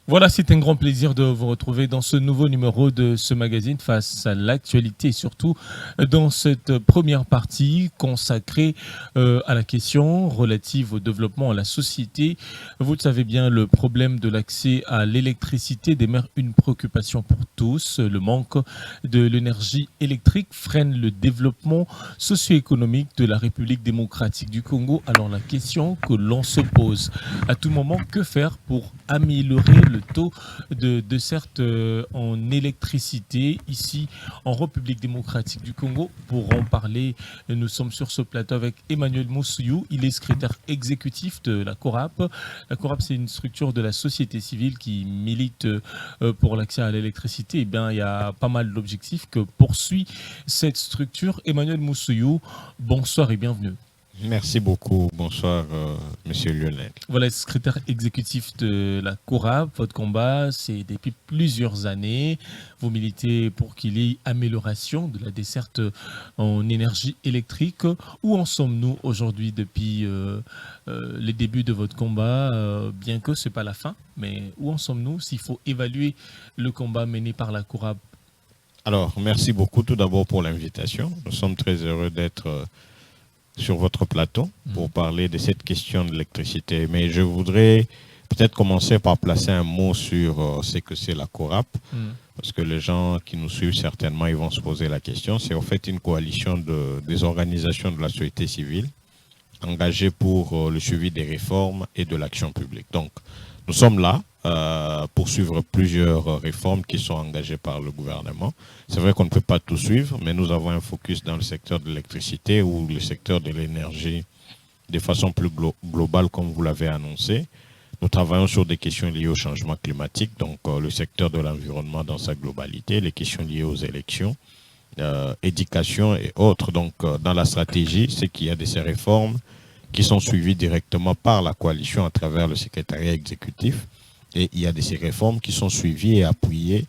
Voilà, c'est un grand plaisir de vous retrouver dans ce nouveau numéro de ce magazine face à l'actualité et surtout dans cette première partie consacrée à la question relative au développement à la société. Vous le savez bien, le problème de l'accès à l'électricité demeure une préoccupation pour tous. Le manque de l'énergie électrique freine le développement socio-économique de la République démocratique du Congo. Alors la question que l'on se pose à tout moment, que faire pour améliorer le taux de desserte en électricité ici en République démocratique du Congo? Pour en parler, nous sommes sur ce plateau avec Emmanuel Moussouillou. Il est secrétaire exécutif de la CORAP. La CORAP, c'est une structure de la société civile qui milite pour l'accès à l'électricité. Eh bien, il y a pas mal d'objectifs que poursuit cette structure. Emmanuel Moussouillou, bonsoir et bienvenue. Merci beaucoup. Bonsoir, Monsieur Lionel. Voilà, secrétaire exécutif de la CORAP. Votre combat, c'est depuis plusieurs années. Vous militez pour qu'il y ait amélioration de la desserte en énergie électrique. Où en sommes-nous aujourd'hui depuis les débuts de votre combat, bien que ce n'est pas la fin, mais où en sommes-nous s'il faut évaluer le combat mené par la CORAP? Alors, merci beaucoup tout d'abord pour l'invitation. Nous sommes très heureux d'être sur votre plateau pour parler de cette question de l'électricité. Mais je voudrais peut-être commencer par placer un mot sur ce que c'est la CORAP, parce que les gens qui nous suivent certainement, ils vont se poser la question. C'est en fait une coalition des organisations de la société civile engagées pour le suivi des réformes et de l'action publique. Donc, nous sommes là pour suivre plusieurs réformes qui sont engagées par le gouvernement. C'est vrai qu'on ne peut pas tout suivre, mais nous avons un focus dans le secteur de l'électricité ou le secteur de l'énergie de façon plus globale, comme vous l'avez annoncé. Nous travaillons sur des questions liées au changement climatique, donc le secteur de l'environnement dans sa globalité, les questions liées aux élections, éducation et autres. Donc, dans la stratégie, c'est qu'il y a de ces réformes qui sont suivies directement par la coalition à travers le secrétariat exécutif. Et il y a de ces réformes qui sont suivies et appuyées,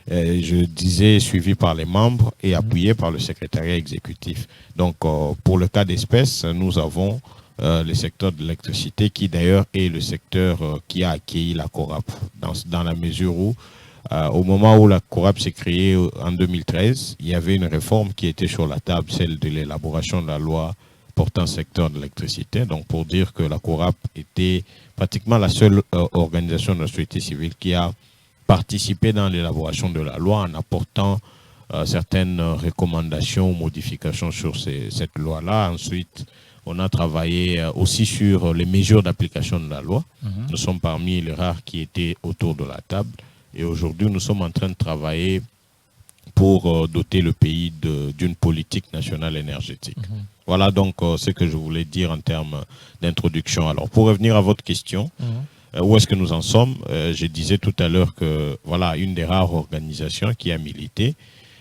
je disais suivies par les membres et appuyées par le secrétariat exécutif. Donc, pour le cas d'espèce, nous avons le secteur de l'électricité qui d'ailleurs est le secteur qui a accueilli la CORAP, dans la mesure où, au moment où la CORAP s'est créée en 2013, il y avait une réforme qui était sur la table, celle de l'élaboration de la loi portant secteur de l'électricité. Donc, pour dire que la CORAP était pratiquement la seule organisation de la société civile qui a participé dans l'élaboration de la loi en apportant certaines recommandations ou modifications sur cette loi-là. Ensuite, on a travaillé aussi sur les mesures d'application de la loi. Nous sommes parmi les rares qui étaient autour de la table. Et aujourd'hui, nous sommes en train de travailler pour doter le pays d'une politique nationale énergétique. Voilà donc ce que je voulais dire en termes d'introduction. Alors, pour revenir à votre question, où est-ce que nous en sommes? Je disais tout à l'heure que voilà une des rares organisations qui a milité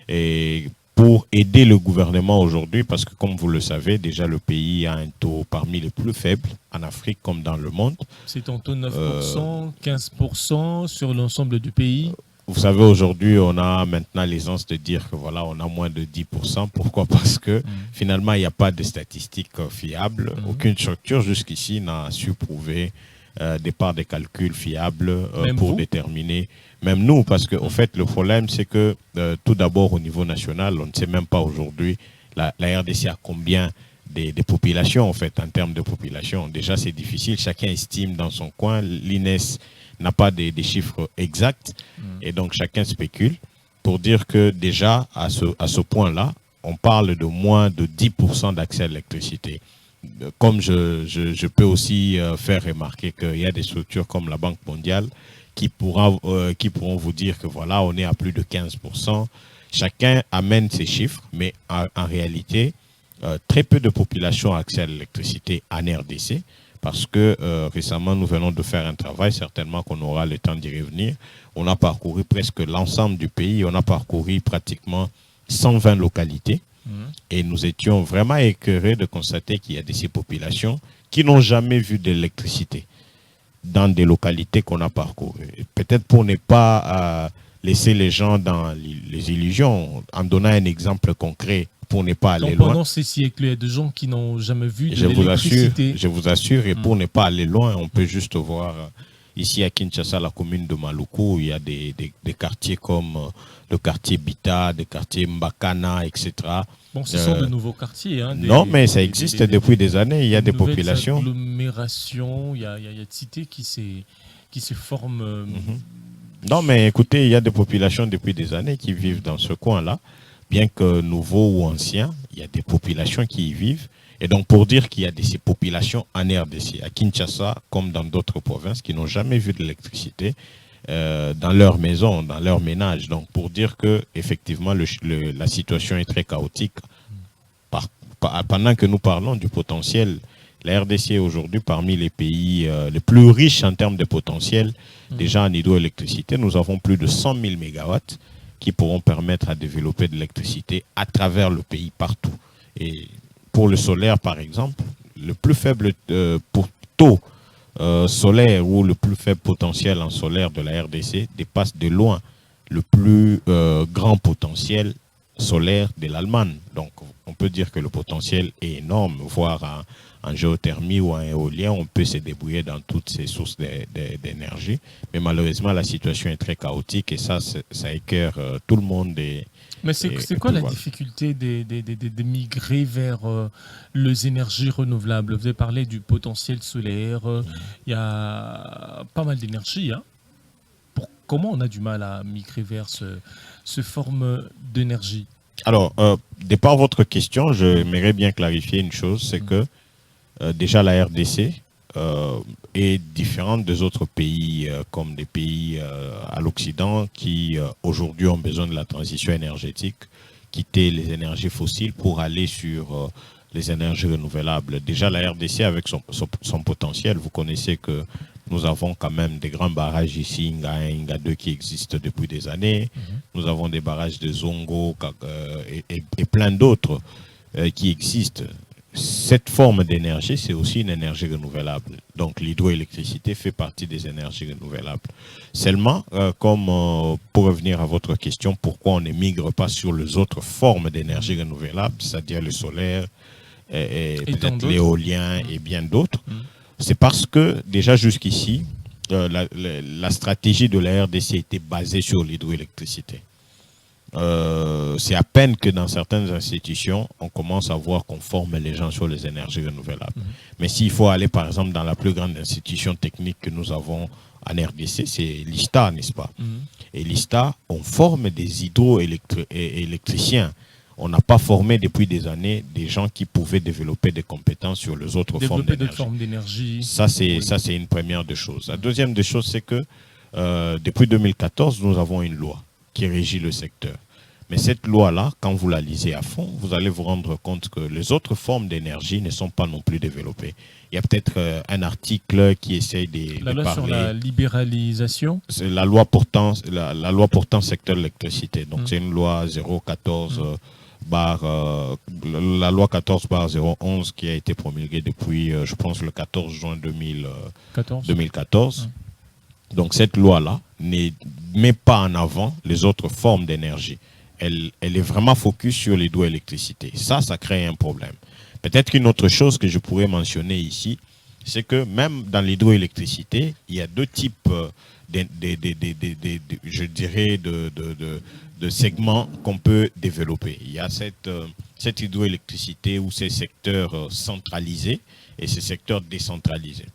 et pour aider le gouvernement aujourd'hui, parce que comme vous le savez, déjà le pays a un taux parmi les plus faibles en Afrique comme dans le monde. C'est un taux de 9%, 15% sur l'ensemble du pays. Vous savez, aujourd'hui, on a maintenant l'aisance de dire que voilà, on a moins de 10%. Pourquoi? Parce que finalement, il n'y a pas de statistiques fiables. Aucune structure jusqu'ici n'a su prouver des parts de calcul fiables pour déterminer. Même nous, parce qu'en fait, le problème, c'est que tout d'abord, au niveau national, on ne sait même pas aujourd'hui la RDC a combien des populations, en fait, en termes de population. Déjà, c'est difficile. Chacun estime dans son coin. L'INES n'a pas des chiffres exacts et donc chacun spécule pour dire que déjà à ce point-là, on parle de moins de 10% d'accès à l'électricité. Comme je peux aussi faire remarquer qu'il y a des structures comme la Banque mondiale qui pourront vous dire que voilà, on est à plus de 15%. Chacun amène ses chiffres, mais en réalité, très peu de population ont accès à l'électricité en RDC. Parce que récemment, nous venons de faire un travail, certainement qu'on aura le temps d'y revenir. On a parcouru presque l'ensemble du pays, on a parcouru pratiquement 120 localités. Et nous étions vraiment écœurés de constater qu'il y a de ces populations qui n'ont jamais vu d'électricité dans des localités qu'on a parcourues. Peut-être pour ne pas laisser les gens dans les illusions, en donnant un exemple concret, pour ne pas aller loin. Pendant ces siècles, il y a des gens qui n'ont jamais vu de l'électricité. Je vous assure, et pour ne pas aller loin, on peut juste voir Ici à Kinshasa, la commune de Maluku, il y a des quartiers comme le quartier Bita, des quartiers Mbakana, etc. Bon, ce sont de nouveaux quartiers. Hein, Non, mais ça existe depuis des années. Il y a des populations. Agglomérations, il y a des cités qui se forment. Non, mais écoutez, il y a des populations depuis des années qui vivent dans ce coin-là. Bien que nouveaux ou anciens, il y a des populations qui y vivent. Et donc, pour dire qu'il y a ces populations en RDC, à Kinshasa, comme dans d'autres provinces, qui n'ont jamais vu de l'électricité dans leur maison, dans leur ménage. Donc, pour dire que effectivement, la situation est très chaotique. Pendant que nous parlons du potentiel, la RDC est aujourd'hui parmi les pays les plus riches en termes de potentiel. Déjà en hydroélectricité, nous avons plus de 100 000 mégawatts qui pourront permettre à développer de l'électricité à travers le pays, partout. Et pour le solaire, par exemple, le plus faible taux solaire ou le plus faible potentiel en solaire de la RDC dépasse de loin le plus grand potentiel solaire de l'Allemagne. Donc, on peut dire que le potentiel est énorme, voire en géothermie ou en éolien, on peut se débrouiller dans toutes ces sources d'énergie. Mais malheureusement, la situation est très chaotique et ça écœure tout le monde. Mais c'est quoi la difficulté de migrer vers les énergies renouvelables? Vous avez parlé du potentiel solaire, il y a pas mal d'énergie. Hein. Comment on a du mal à migrer vers ce forme d'énergie? Alors, de par votre question, j'aimerais bien clarifier une chose, c'est que déjà la RDC est différente des autres pays, comme des pays à l'Occident qui aujourd'hui ont besoin de la transition énergétique, quitter les énergies fossiles pour aller sur les énergies renouvelables. Déjà la RDC avec son potentiel, vous connaissez que nous avons quand même des grands barrages ici, Inga 1, Inga 2 qui existent depuis des années. Nous avons des barrages de Zongo et plein d'autres qui existent. Cette forme d'énergie, c'est aussi une énergie renouvelable. Donc l'hydroélectricité fait partie des énergies renouvelables. Seulement, pour revenir à votre question, pourquoi on ne migre pas sur les autres formes d'énergie renouvelable, c'est-à-dire le solaire, et peut-être l'éolien et bien d'autres, c'est parce que déjà jusqu'ici, la stratégie de la RDC était basée sur l'hydroélectricité. C'est à peine que dans certaines institutions, on commence à voir qu'on forme les gens sur les énergies renouvelables. Mais s'il faut aller, par exemple, dans la plus grande institution technique que nous avons en RDC, c'est l'ISTA, n'est-ce pas? Et l'ISTA, on forme des hydroélectriciens. On n'a pas formé depuis des années des gens qui pouvaient développer des compétences sur les autres formes d'énergie. Ça, c'est une première des choses. La deuxième des choses, c'est que depuis 2014, nous avons une loi qui régit le secteur. Mais cette loi-là, quand vous la lisez à fond, vous allez vous rendre compte que les autres formes d'énergie ne sont pas non plus développées. Il y a peut-être un article qui essaye de la loi parler... sur la libéralisation. C'est la loi portant secteur de l'électricité. Donc c'est une loi 014 la loi 14/011 qui a été promulguée depuis, je pense, le 14 juin 2014. Donc cette loi-là ne met pas en avant les autres formes d'énergie. Elle est vraiment focus sur l'hydroélectricité. Ça crée un problème. Peut-être qu'une autre chose que je pourrais mentionner ici, c'est que même dans l'hydroélectricité, il y a deux types je dirais de segments qu'on peut développer. Il y a cette hydroélectricité ou ces secteurs centralisés et ces secteurs décentralisés.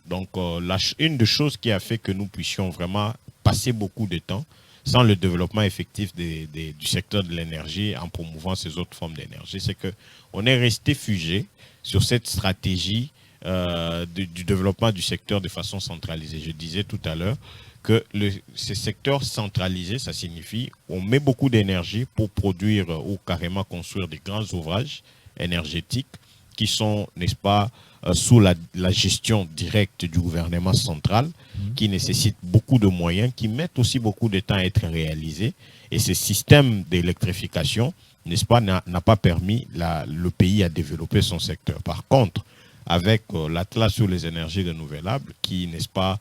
Donc, une des choses qui a fait que nous puissions vraiment passer beaucoup de temps sans le développement effectif du secteur de l'énergie en promouvant ces autres formes d'énergie, c'est qu'on est resté figé sur cette stratégie du développement du secteur de façon centralisée. Je disais tout à l'heure que ces secteurs centralisés, ça signifie on met beaucoup d'énergie pour produire ou carrément construire des grands ouvrages énergétiques qui sont, n'est-ce pas, sous la gestion directe du gouvernement central, qui nécessitent beaucoup de moyens, qui mettent aussi beaucoup de temps à être réalisés. Et ce système d'électrification, n'est-ce pas, n'a pas permis le pays à développer son secteur. Par contre, avec l'Atlas sur les énergies renouvelables, qui, n'est-ce pas,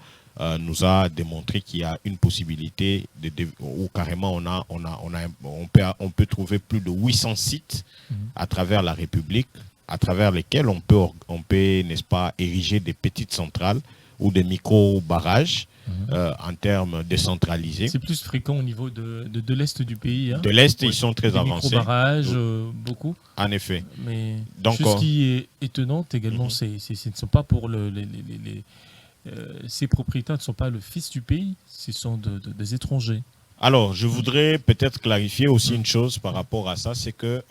nous a démontré qu'il y a une possibilité où carrément on peut trouver plus de 800 sites à travers la République, à travers lesquels on peut n'est-ce pas, ériger des petites centrales ou des micro-barrages en termes décentralisés. C'est plus fréquent au niveau de l'Est du pays. Hein. De l'Est, ils sont très des avancés. Micro-barrages, beaucoup. En effet. Mais donc, ce qui est étonnant également, ce ne sont pas pour ces propriétaires ne sont pas le fils du pays, ce sont des étrangers. Alors, je voudrais peut-être clarifier aussi une chose par rapport à ça, c'est que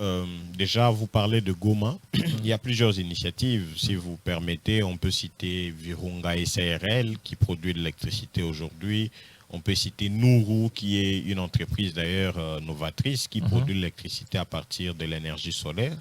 déjà, vous parlez de Goma. Il y a plusieurs initiatives. Si vous permettez, on peut citer Virunga SARL qui produit de l'électricité aujourd'hui. On peut citer Nourou, qui est une entreprise d'ailleurs novatrice qui produit de l'électricité à partir de l'énergie solaire.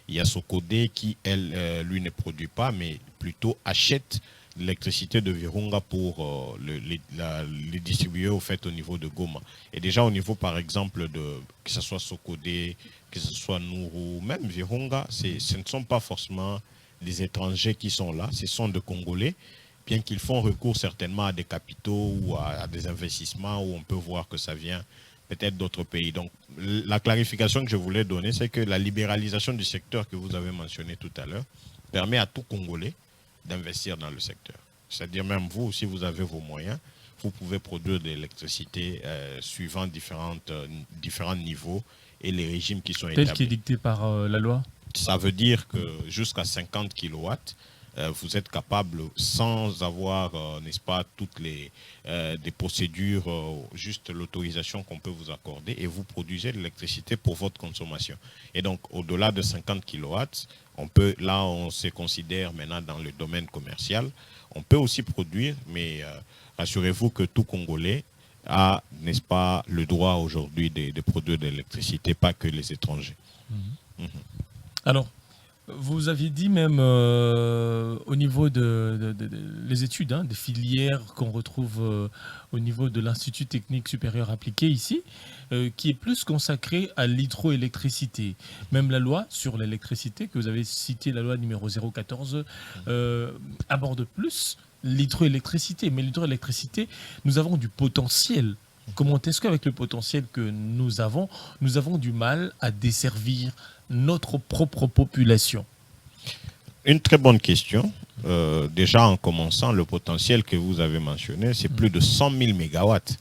Il y a Socodé qui, lui, ne produit pas, mais plutôt achète l'électricité de Virunga pour les distribuer au fait au niveau de Goma. Et déjà au niveau par exemple de que ce soit Socodé, que ce soit Nourou, même Virunga, ce ne sont pas forcément des étrangers qui sont là, ce sont des Congolais, bien qu'ils font recours certainement à des capitaux ou à des investissements où on peut voir que ça vient peut-être d'autres pays. Donc la clarification que je voulais donner, c'est que la libéralisation du secteur que vous avez mentionné tout à l'heure permet à tout Congolais d'investir dans le secteur. C'est-à-dire même vous, si vous avez vos moyens, vous pouvez produire de l'électricité suivant différents niveaux et les régimes qui sont établis. Tel qui est dicté par la loi. Ça veut dire que jusqu'à 50 kW, vous êtes capable, sans avoir, n'est-ce pas, toutes des procédures, juste l'autorisation qu'on peut vous accorder, et vous produisez de l'électricité pour votre consommation. Et donc, au-delà de 50 kW, on se considère maintenant dans le domaine commercial. On peut aussi produire, mais rassurez-vous que tout Congolais a, n'est-ce pas, le droit aujourd'hui de produire de l'électricité, pas que les étrangers. Alors, vous aviez dit même au niveau les études, des filières qu'on retrouve au niveau de l'Institut technique supérieur appliqué ici, qui est plus consacré à l'hydroélectricité. Même la loi sur l'électricité, que vous avez cité, la loi numéro 014, aborde plus l'hydroélectricité. Mais l'hydroélectricité, nous avons du potentiel. Comment est-ce qu'avec le potentiel que nous avons du mal à desservir notre propre population? Une très bonne question. Déjà, en commençant, le potentiel que vous avez mentionné, c'est plus de 100 000 mégawatts.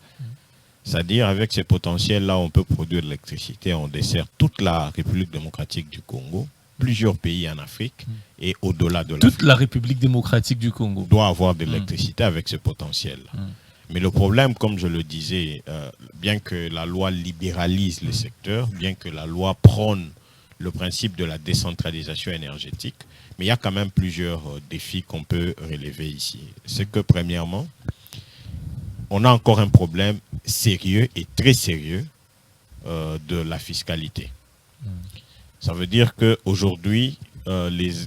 C'est-à-dire, avec ces potentiels-là, on peut produire de l'électricité. On dessert toute la République démocratique du Congo, plusieurs pays en Afrique et au-delà de l'Afrique. Toute la République démocratique du Congo doit avoir de l'électricité avec ce potentiel-là. Mais le problème, comme je le disais, bien que la loi libéralise les secteurs, bien que la loi prône le principe de la décentralisation énergétique, mais il y a quand même plusieurs défis qu'on peut relever ici. C'est que, premièrement, on a encore un problème sérieux et très sérieux de la fiscalité. Ça veut dire qu'aujourd'hui, les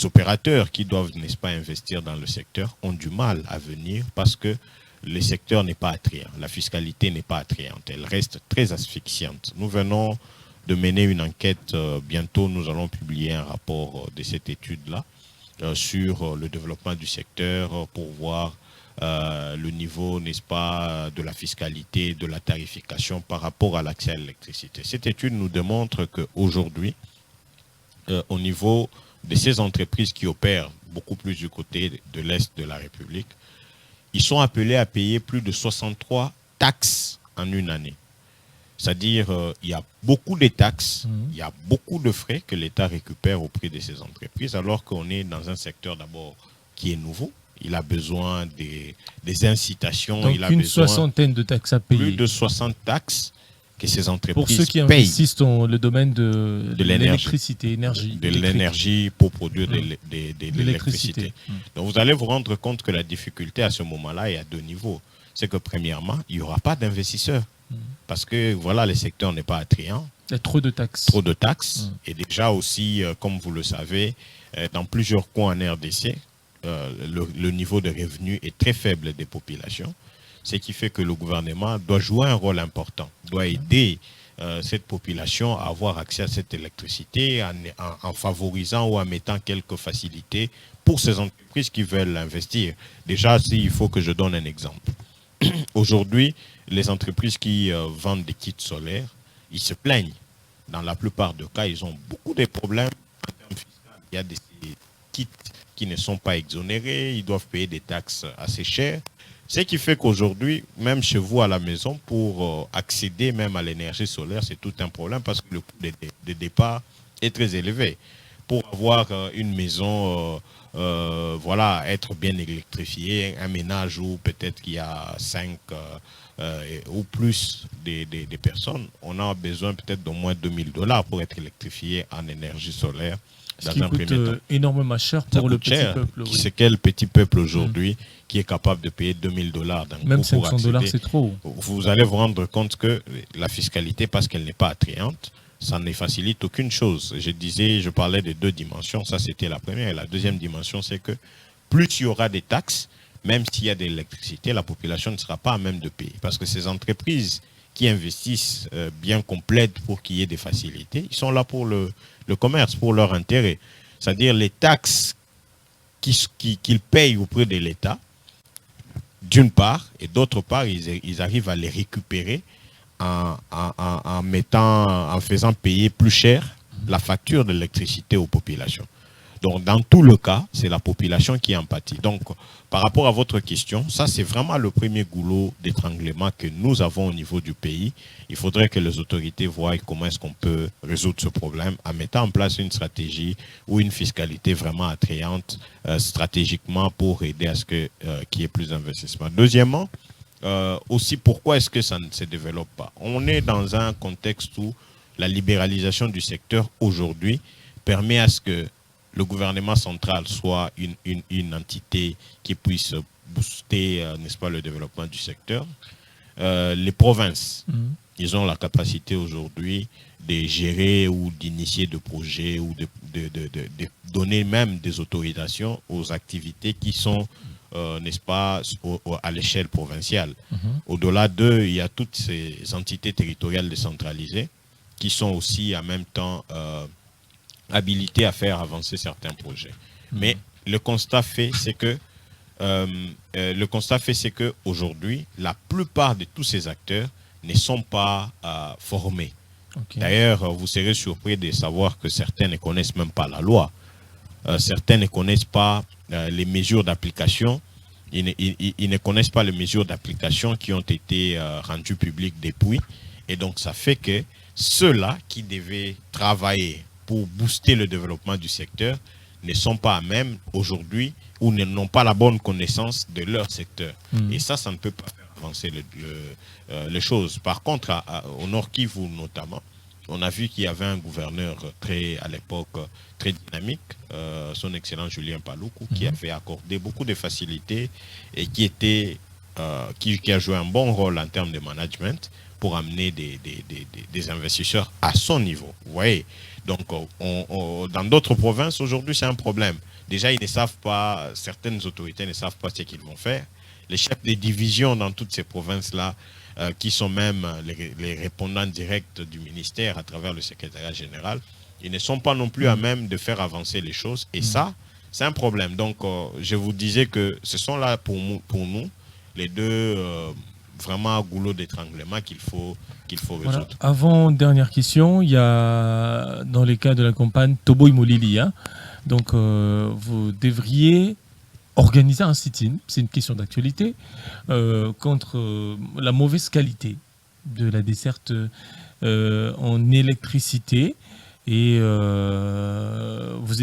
opérateurs qui doivent, n'est-ce pas, investir dans le secteur ont du mal à venir parce que le secteur n'est pas attrayant. La fiscalité n'est pas attrayante. Elle reste très asphyxiante. Nous venons de mener une enquête. Bientôt, nous allons publier un rapport de cette étude-là sur le développement du secteur pour voir le niveau, n'est-ce pas, de la fiscalité, de la tarification par rapport à l'accès à l'électricité. Cette étude nous démontre qu'aujourd'hui, au niveau de ces entreprises qui opèrent beaucoup plus du côté de l'Est de la République, ils sont appelés à payer plus de 63 taxes en une année. C'est-à-dire, il y a beaucoup de taxes, il y a beaucoup de frais que l'État récupère au prix de ces entreprises, alors qu'on est dans un secteur d'abord qui est nouveau. Il a besoin des incitations. Donc il a une besoin soixantaine de taxes à payer. Plus de 60 taxes que ces entreprises pour ceux qui payent. investissent dans le domaine de l'électricité, énergie. De l'énergie pour produire de l'électricité. Donc vous allez vous rendre compte que la difficulté à ce moment-là est à deux niveaux. C'est que premièrement, il n'y aura pas d'investisseurs. Parce que voilà, le secteur n'est pas attrayant. Il y a trop de taxes. Trop de taxes. Et déjà aussi, comme vous le savez, dans plusieurs coins en RDC, le niveau de revenus est très faible des populations. Ce qui fait que le gouvernement doit jouer un rôle important, doit aider cette population à avoir accès à cette électricité en favorisant ou en mettant quelques facilités pour ces entreprises qui veulent investir. Déjà, il faut que je donne un exemple. Aujourd'hui, les entreprises qui vendent des kits solaires, ils se plaignent. Dans la plupart des cas, ils ont beaucoup de problèmes en termes fiscaux. Il y a des kits qui ne sont pas exonérés, ils doivent payer des taxes assez chères. Ce qui fait qu'aujourd'hui, même chez vous à la maison, pour accéder même à l'énergie solaire, c'est tout un problème parce que le coût de départ est très élevé. Pour avoir une maison, voilà, être bien électrifiée, un ménage où peut-être qu'il y a 5 ou plus des personnes, on a besoin peut-être d'au moins $2000 pour être électrifié en énergie solaire. Ce qui coûte énormément cher pour le petit peuple. Oui. C'est quel petit peuple aujourd'hui qui est capable de payer $2000 Même $500, c'est trop. Vous allez vous rendre compte que la fiscalité, parce qu'elle n'est pas attrayante, ça ne facilite aucune chose. Je parlais de 2 dimensions, ça c'était la première. Et la deuxième dimension, c'est que plus il y aura des taxes, même s'il y a de l'électricité, la population ne sera pas à même de payer. Parce que ces entreprises qui investissent bien complètes pour qu'il y ait des facilités, ils sont là pour le commerce, pour leur intérêt. C'est-à-dire les taxes qu'ils payent auprès de l'État, d'une part, et d'autre part, ils arrivent à les récupérer en faisant payer plus cher la facture de l'électricité aux populations. Donc, dans tout le cas, c'est la population qui en pâtit. Donc, par rapport à votre question, ça, c'est vraiment le premier goulot d'étranglement que nous avons au niveau du pays. Il faudrait que les autorités voient comment est-ce qu'on peut résoudre ce problème en mettant en place une stratégie ou une fiscalité vraiment attrayante stratégiquement pour aider à ce qu'il y ait plus d'investissement. Deuxièmement, aussi, pourquoi est-ce que ça ne se développe pas? On est dans un contexte où la libéralisation du secteur aujourd'hui permet à ce que le gouvernement central soit une entité qui puisse booster, n'est-ce pas, le développement du secteur. Les provinces, ils ont la capacité aujourd'hui de gérer ou d'initier des projets ou de donner même des autorisations aux activités qui sont, n'est-ce pas, à l'échelle provinciale. Au-delà d'eux, il y a toutes ces entités territoriales décentralisées qui sont aussi en même temps habilité à faire avancer certains projets. Mais le constat fait, c'est que aujourd'hui, la plupart de tous ces acteurs ne sont pas formés. Okay. D'ailleurs, vous serez surpris de savoir que certains ne connaissent même pas la loi. Certains ne connaissent pas les mesures d'application. Ils ne connaissent pas les mesures d'application qui ont été rendues publiques depuis. Et donc, ça fait que ceux-là qui devaient travailler pour booster le développement du secteur ne sont pas à même aujourd'hui ou n'ont pas la bonne connaissance de leur secteur. Et ça ne peut pas faire avancer les choses. Par contre, au Nord Kivu notamment, on a vu qu'il y avait un gouverneur à l'époque très dynamique, son excellent Julien Paluku, qui avait accordé beaucoup de facilités et qui a joué un bon rôle en termes de management pour amener des investisseurs à son niveau. Vous voyez? Donc, dans d'autres provinces, aujourd'hui, c'est un problème. Déjà, ils ne savent pas, certaines autorités ne savent pas ce qu'ils vont faire. Les chefs de division dans toutes ces provinces-là, qui sont même les répondants directs du ministère à travers le secrétariat général, ils ne sont pas non plus à même de faire avancer les choses. Et ça, c'est un problème. Donc, je vous disais que ce sont là pour nous les deux vraiment goulot d'étranglement qu'il faut résoudre. Voilà. Avant dernière question, il y a dans les cas de la campagne Tobo Imolili, donc vous devriez organiser un sit-in, c'est une question d'actualité, contre la mauvaise qualité de la desserte en électricité, et vous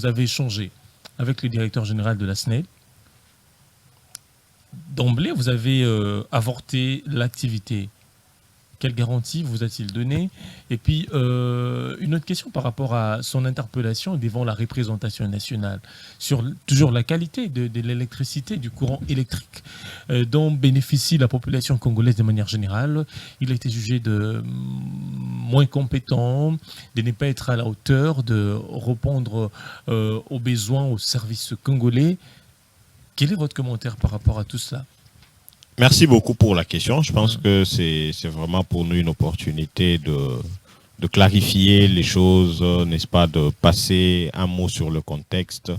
avez échangé avec le directeur général de la SNEL. D'emblée, vous avez avorté l'activité. Quelle garantie vous a-t-il donné? Et puis, une autre question par rapport à son interpellation devant la représentation nationale sur toujours la qualité de l'électricité, du courant électrique dont bénéficie la population congolaise de manière générale. Il a été jugé de moins compétent, de ne pas être à la hauteur, de répondre aux besoins, aux services congolais. Quel est votre commentaire par rapport à tout cela? Merci beaucoup pour la question. Je pense que c'est vraiment pour nous une opportunité de clarifier les choses, n'est-ce pas, de passer un mot sur le contexte.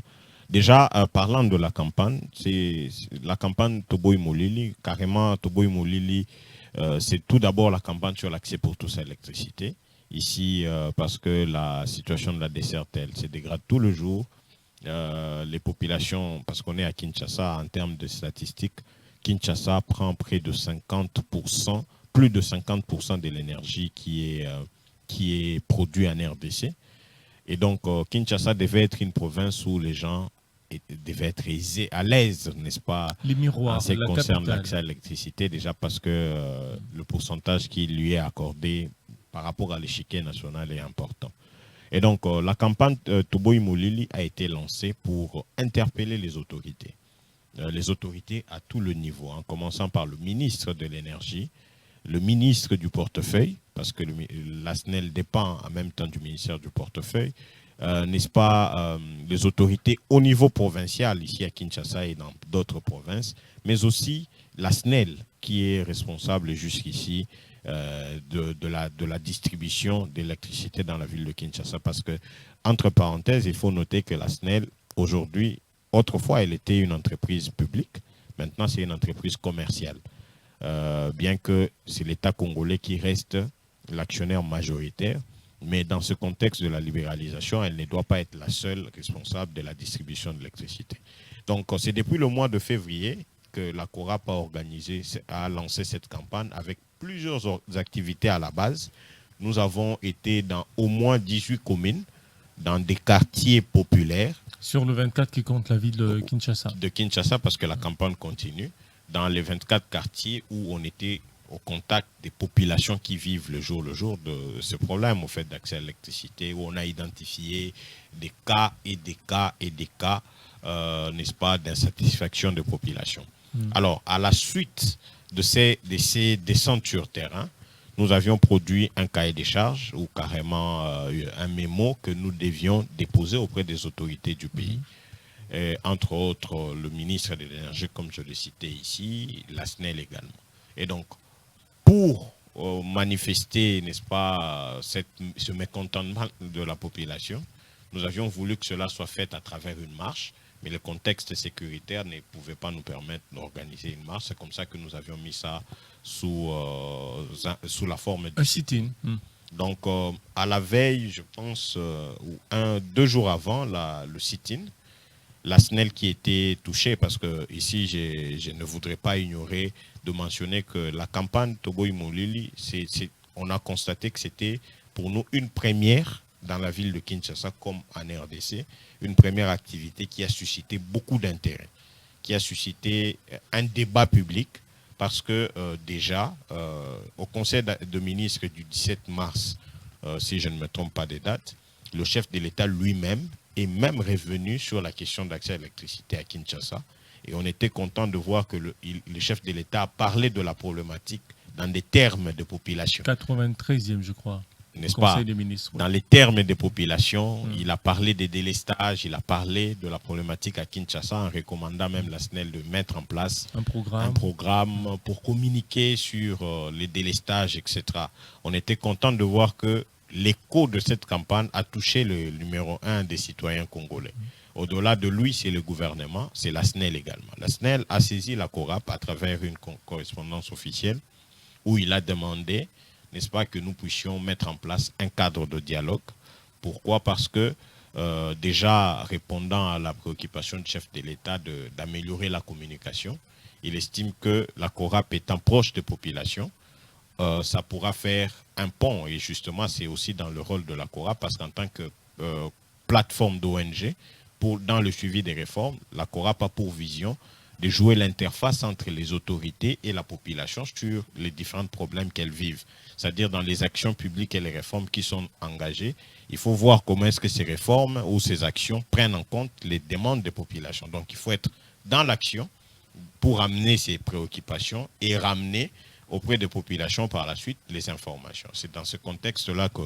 Déjà, parlant de la campagne, c'est la campagne Tobo Imolili. Carrément, Tobo Imolili, c'est tout d'abord la campagne sur l'accès pour tous à l'électricité. Ici, parce que la situation de la desserte, elle se dégrade tout le jour. les populations, parce qu'on est à Kinshasa, en termes de statistiques, Kinshasa prend près de 50%, plus de 50% de l'énergie qui est produite en RDC. Et donc, Kinshasa devait être une province où les gens devaient être aisés, à l'aise, n'est-ce pas, Les en miroirs, ce qui la concerne capitale. l'accès à l'électricité, déjà parce que le pourcentage qui lui est accordé par rapport à l'échiquier national est important. Et donc, la campagne Toboy Molili a été lancée pour interpeller les autorités. Les autorités à tout le niveau, en commençant par le ministre de l'Énergie, le ministre du portefeuille, parce que la SNEL dépend en même temps du ministère du portefeuille, n'est-ce pas, les autorités au niveau provincial, ici à Kinshasa et dans d'autres provinces, mais aussi la SNEL, qui est responsable jusqu'ici de la distribution d'électricité dans la ville de Kinshasa. Parce que, entre parenthèses, il faut noter que la SNEL, aujourd'hui, autrefois, elle était une entreprise publique. Maintenant, c'est une entreprise commerciale. Bien que c'est l'État congolais qui reste l'actionnaire majoritaire. Mais dans ce contexte de la libéralisation, elle ne doit pas être la seule responsable de la distribution de l'électricité. Donc, c'est depuis le mois de février que la CORAP a lancé cette campagne avec plusieurs activités à la base. Nous avons été dans au moins 18 communes, dans des quartiers populaires. Sur le 24 qui compte la ville de Kinshasa. De Kinshasa, parce que la campagne continue. Dans les 24 quartiers où on était au contact des populations qui vivent le jour de ce problème au fait d'accès à l'électricité, où on a identifié des cas et des cas et des cas, n'est-ce pas, d'insatisfaction de population. Alors, à la suite de ces descentes sur terrain, nous avions produit un cahier des charges ou carrément un mémo que nous devions déposer auprès des autorités du pays. Entre autres, le ministre de l'Énergie, comme je l'ai cité ici, la SNEL également. Et donc, pour manifester, n'est-ce pas, ce mécontentement de la population, nous avions voulu que cela soit fait à travers une marche, mais le contexte sécuritaire ne pouvait pas nous permettre d'organiser une marche. C'est comme ça que nous avions mis ça sous la forme d'un sit-in. Donc, à la veille, je pense, ou 2 jours avant le sit-in, la SNEL qui était touchée, parce que ici, je ne voudrais pas ignorer de mentionner que la campagne Toboy Molili, on a constaté que c'était pour nous une première dans la ville de Kinshasa comme en RDC, une première activité qui a suscité beaucoup d'intérêt, qui a suscité un débat public, parce que déjà, au Conseil de ministres du 17 mars, si je ne me trompe pas des dates, le chef de l'État lui-même est même revenu sur la question d'accès à l'électricité à Kinshasa. Et on était content de voir que le chef de l'État a parlé de la problématique dans des termes de population. 93e, je crois. N'est-ce pas? Des ministres, dans les termes des populations, il a parlé des délestages, il a parlé de la problématique à Kinshasa en recommandant même la SNEL de mettre en place un programme pour communiquer sur les délestages, etc. On était content de voir que l'écho de cette campagne a touché le numéro 1 des citoyens congolais. Au-delà de lui, c'est le gouvernement, c'est la SNEL également. La SNEL a saisi la CORAP à travers une correspondance officielle où il a demandé, n'est-ce pas, que nous puissions mettre en place un cadre de dialogue. Pourquoi? Parce que déjà répondant à la préoccupation du chef de l'État d'améliorer la communication, il estime que la CORAP étant proche des populations, ça pourra faire un pont. Et justement, c'est aussi dans le rôle de la CORAP, parce qu'en tant que plateforme d'ONG, dans le suivi des réformes, la CORAP a pour vision de jouer l'interface entre les autorités et la population sur les différents problèmes qu'elles vivent. C'est-à-dire dans les actions publiques et les réformes qui sont engagées, il faut voir comment est-ce que ces réformes ou ces actions prennent en compte les demandes des populations. Donc il faut être dans l'action pour amener ces préoccupations et ramener auprès des populations par la suite les informations. C'est dans ce contexte-là que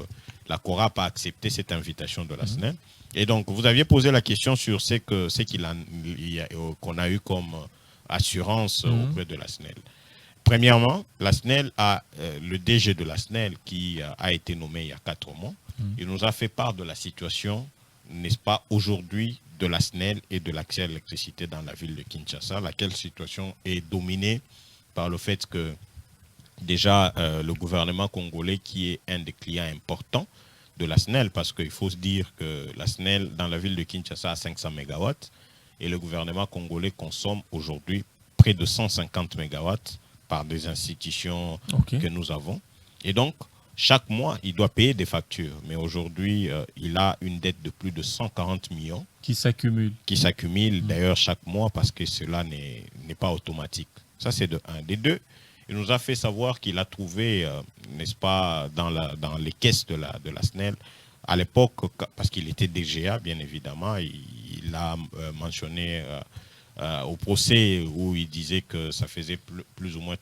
la CORAP a accepté cette invitation de la SNEL. Et donc, vous aviez posé la question sur ce qu'on a eu comme assurance auprès de la SNEL. Premièrement, la SNEL le DG de la SNEL qui a été nommé il y a 4 mois, il nous a fait part de la situation, n'est-ce pas, aujourd'hui de la SNEL et de l'accès à l'électricité dans la ville de Kinshasa, laquelle situation est dominée par le fait que déjà le gouvernement congolais, qui est un des clients importants de la SNEL, parce qu'il faut se dire que la SNEL, dans la ville de Kinshasa, a 500 MW, et le gouvernement congolais consomme aujourd'hui près de 150 MW par des institutions que nous avons. Et donc, chaque mois, il doit payer des factures. Mais aujourd'hui, il a une dette de plus de 140 millions. Qui s'accumule. Qui s'accumule d'ailleurs chaque mois parce que cela n'est pas automatique. Ça, c'est de un. Des deux, il nous a fait savoir qu'il a trouvé, n'est-ce pas, dans les caisses de la SNEL, à l'époque, parce qu'il était DGA, bien évidemment, il a mentionné au procès où il disait que ça faisait plus ou moins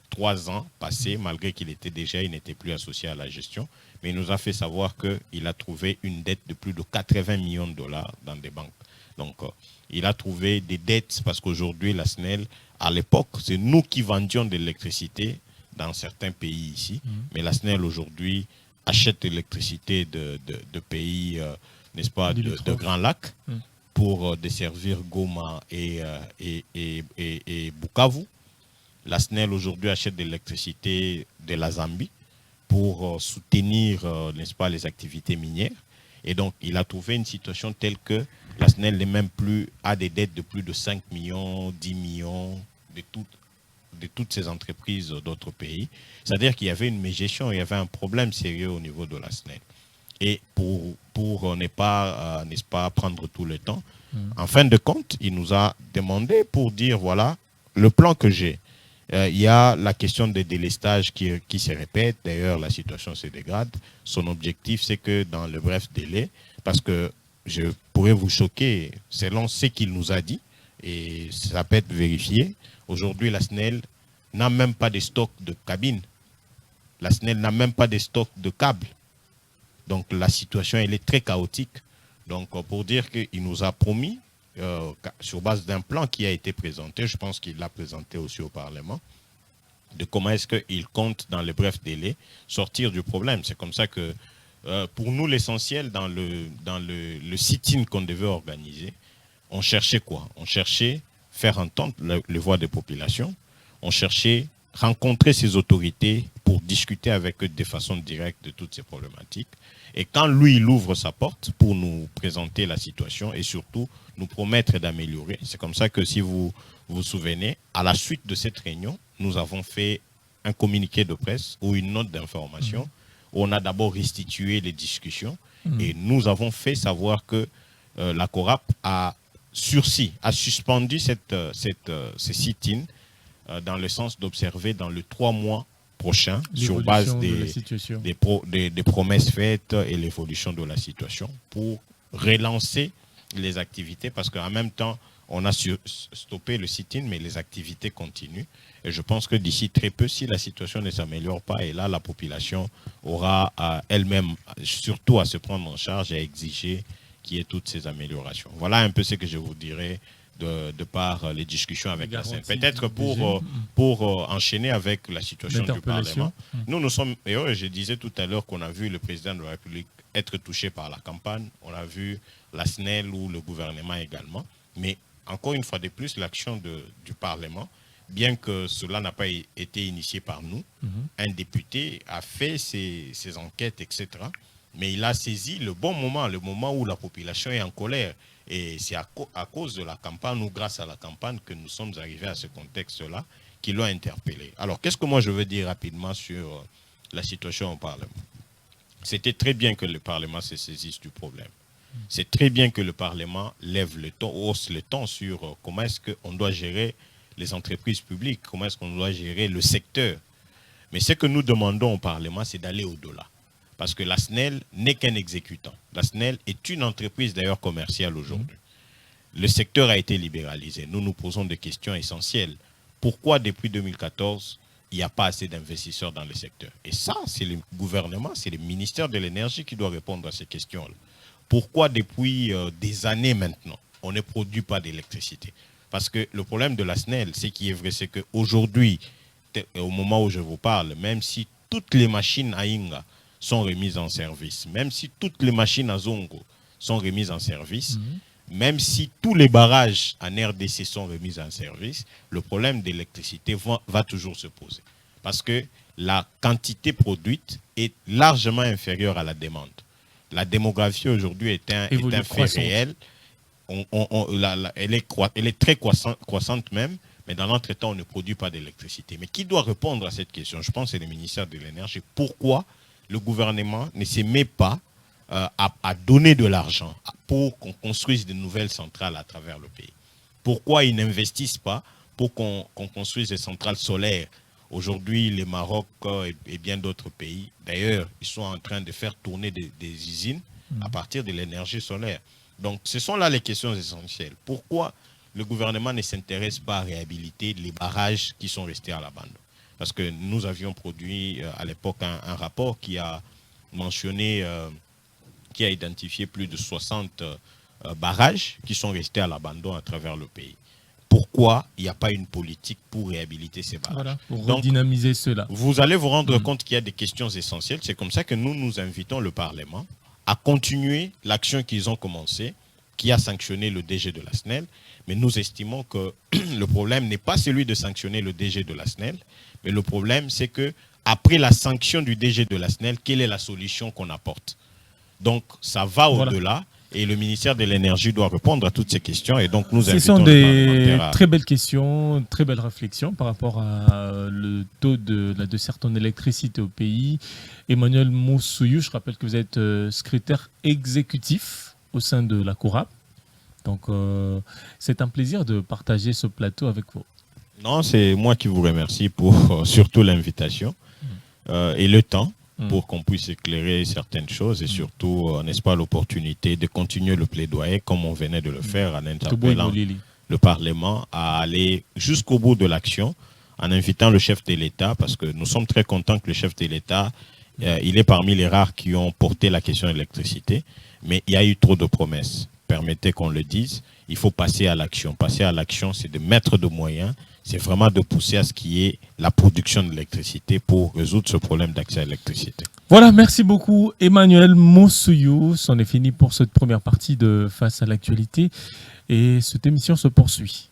3 ans passés, malgré qu'il était déjà, il n'était plus associé à la gestion. Mais il nous a fait savoir qu'il a trouvé une dette de plus de 80 millions de dollars dans des banques. Donc, il a trouvé des dettes parce qu'aujourd'hui, la SNEL, à l'époque, c'est nous qui vendions de l'électricité dans certains pays ici. Mais la SNEL, aujourd'hui, achète l'électricité de pays, n'est-ce pas, de Grands Lacs pour desservir Goma et Bukavu. La SNEL, aujourd'hui, achète de l'électricité de la Zambie pour soutenir, n'est-ce pas, les activités minières. Et donc, il a trouvé une situation telle que la SNEL n'est même plus à des dettes de plus de 5 millions, 10 millions de toutes ces entreprises d'autres pays. C'est-à-dire qu'il y avait une mégestion, il y avait un problème sérieux au niveau de la SNEL. Et pour ne pas, n'est-ce pas, prendre tout le temps, en fin de compte, il nous a demandé pour dire, voilà, le plan que j'ai. Il y a la question des délestages qui se répète. D'ailleurs, la situation se dégrade. Son objectif, c'est que dans le bref délai, parce que je pourrais vous choquer, selon ce qu'il nous a dit, et ça peut être vérifié, aujourd'hui, la SNEL n'a même pas de stock de cabines. La SNEL n'a même pas de stock de câbles. Donc, la situation, elle est très chaotique. Donc, pour dire qu'il nous a promis, sur base d'un plan qui a été présenté, je pense qu'il l'a présenté aussi au Parlement, de comment est-ce qu'il compte, dans le bref délai, sortir du problème. C'est comme ça que, pour nous, l'essentiel dans le sit-in qu'on devait organiser, on cherchait quoi? On cherchait faire entendre les voix des populations, on cherchait rencontrer ces autorités pour discuter avec eux de façon directe de toutes ces problématiques. Et quand lui, il ouvre sa porte pour nous présenter la situation et surtout nous promettre d'améliorer, c'est comme ça que, si vous vous souvenez, à la suite de cette réunion, nous avons fait un communiqué de presse ou une note d'information où on a d'abord restitué les discussions et nous avons fait savoir que la CORAP a suspendu ce sit-in dans le sens d'observer dans les 3 mois prochains, sur base des promesses faites et l'évolution de la situation, pour relancer les activités, parce qu'en même temps, on a stoppé le sit-in, mais les activités continuent. Et je pense que d'ici très peu, si la situation ne s'améliore pas, et là, la population aura elle-même, surtout à se prendre en charge et à exiger qu'il y ait toutes ces améliorations. Voilà un peu ce que je vous dirais de par les discussions avec la SNEL. Peut-être pour enchaîner avec la situation du Parlement. Nous sommes heureux. Je disais tout à l'heure qu'on a vu le président de la République être touché par la campagne. On a vu la SNEL ou le gouvernement également. Mais encore une fois de plus, l'action du Parlement, bien que cela n'a pas été initié par nous, un député a fait ses enquêtes, etc. Mais il a saisi le bon moment, le moment où la population est en colère. Et c'est à cause de la campagne ou grâce à la campagne que nous sommes arrivés à ce contexte-là qui l'ont interpellé. Alors, qu'est-ce que moi je veux dire rapidement sur la situation au Parlement? C'était très bien que le Parlement se saisisse du problème. C'est très bien que le Parlement lève le ton, hausse le ton sur comment est-ce qu'on doit gérer les entreprises publiques, comment est-ce qu'on doit gérer le secteur. Mais ce que nous demandons au Parlement, c'est d'aller au-delà. Parce que la SNEL n'est qu'un exécutant. La SNEL est une entreprise d'ailleurs commerciale aujourd'hui. Le secteur a été libéralisé. Nous nous posons des questions essentielles. Pourquoi depuis 2014, il n'y a pas assez d'investisseurs dans le secteur? Et ça, c'est le gouvernement, c'est le ministère de l'Énergie qui doit répondre à ces questions-là. Pourquoi depuis des années maintenant, on ne produit pas d'électricité? Parce que le problème de la SNEL, c'est qui est vrai, c'est qu'aujourd'hui, au moment où je vous parle, même si toutes les machines à Inga sont remises en service, même si toutes les machines à Zongo sont remises en service, même si tous les barrages en RDC sont remis en service, le problème d'électricité va toujours se poser. Parce que la quantité produite est largement inférieure à la demande. La démographie aujourd'hui est un fait réel. Elle est très croissante même, mais dans l'entretemps, on ne produit pas d'électricité. Mais qui doit répondre à cette question? Je pense que c'est le ministère de l'Énergie. Pourquoi le gouvernement ne se met pas à donner de l'argent pour qu'on construise de nouvelles centrales à travers le pays? Pourquoi ils n'investissent pas pour qu'on construise des centrales solaires? Aujourd'hui, le Maroc et bien d'autres pays, d'ailleurs, ils sont en train de faire tourner des usines à partir de l'énergie solaire. Donc, ce sont là les questions essentielles. Pourquoi le gouvernement ne s'intéresse pas à réhabiliter les barrages qui sont restés à l'abandon? Parce que nous avions produit à l'époque un rapport qui a mentionné, qui a identifié plus de 60 barrages qui sont restés à l'abandon à travers le pays. Pourquoi il n'y a pas une politique pour réhabiliter ces barrages? Voilà, pour redynamiser cela. Vous allez vous rendre compte qu'il y a des questions essentielles. C'est comme ça que nous invitons le Parlement à continuer l'action qu'ils ont commencée, qui a sanctionné le DG de la SNEL. Mais nous estimons que le problème n'est pas celui de sanctionner le DG de la SNEL, mais le problème, c'est que après la sanction du DG de la SNEL, quelle est la solution qu'on apporte? Donc, ça va au-delà. Et le ministère de l'Énergie doit répondre à toutes ces questions. Et donc, nous invitons ce sont des très belles questions, très belles réflexions par rapport à le taux de la desserte en électricité au pays. Emmanuel Moussouyou, je rappelle que vous êtes secrétaire exécutif au sein de la CORAP. Donc, c'est un plaisir de partager ce plateau avec vous. Non, c'est moi qui vous remercie pour surtout l'invitation et le temps, pour qu'on puisse éclairer certaines choses et surtout, n'est-ce pas, l'opportunité de continuer le plaidoyer comme on venait de le faire en interpellant le Parlement à aller jusqu'au bout de l'action, en invitant le chef de l'État, parce que nous sommes très contents que le chef de l'État, il est parmi les rares qui ont porté la question de l'électricité, mais il y a eu trop de promesses. Permettez qu'on le dise, il faut passer à l'action. Passer à l'action, c'est de mettre de moyens, c'est vraiment de pousser à ce qu'il y ait la production d'électricité pour résoudre ce problème d'accès à l'électricité. Voilà, merci beaucoup Emmanuel Moussouyou. C'en est fini pour cette première partie de Face à l'actualité et cette émission se poursuit.